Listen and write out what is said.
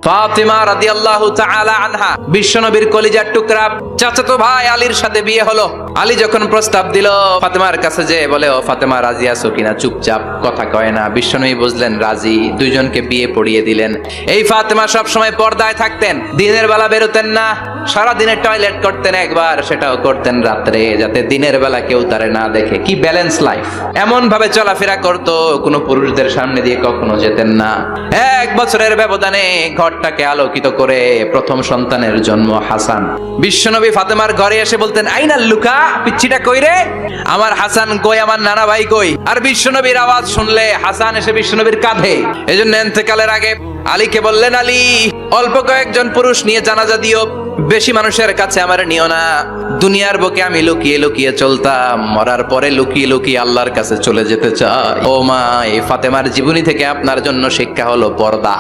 ফাতিমা রাদিয়াল্লাহু তাআলা আনহা বিশ্বনবীর কলিজার টুকরা চাচাতো ভাই আলীর সাথে বিয়ে হলো। আলী যখন প্রস্তাব দিল ফাতেমার কাছে, যে বলে, ও ফাতেমা রাজি আছো কিনা? চুপচাপ, কথা কয় না। বিশ্বনবী বুঝলেন রাজি, দুইজনকে বিয়ে পড়িয়ে দিলেন। এই ফাতেমা সব সময় পর্দায় থাকতেন, দিনের বেলা বেরোতেন না, সারা দিনে টয়লেট করতেন একবার, সেটাও করতেন রাত্রে, যাতে দিনের বেলা কেউ তারে না দেখে। কি ব্যালেন্স লাইফ! এমন ভাবে চলাফেরা করতো, কোনো পুরুষদের সামনে দিয়ে কখনো যেতেন না। 1 বছরের ব্যবধানে ঘরটাকে আলোকিত করে প্রথম সন্তানের জন্ম হাসান। বিশ্বনবী ফাতেমার ঘরে এসে বলতেন, আইনাল লুকা, পিচ্ছিটা কই রে? আমার হাসান কই, আমার নানা ভাই কই? আর বিশ্বনবীর আওয়াজ শুনলে হাসান এসে বিশ্বনবীর কাঁধে। এজন্য ইন্তেকালের আগে আলীকে বললেন, আলী, অল্প কয়েকজন পুরুষ নিয়ে জানাজা দিও, বেশি মানুষের কাছে আমার নিও না। দুনিয়ার বুকে আমি লুকিয়ে লুকিয়ে চলতাম, মরার পরে লুকিয়ে লুকিয়ে আল্লাহর কাছে চলে যেতে চাই। ও মা, এই ফাতেমার জীবনী থেকে আপনার জন্য শিক্ষা হলো পর্দা।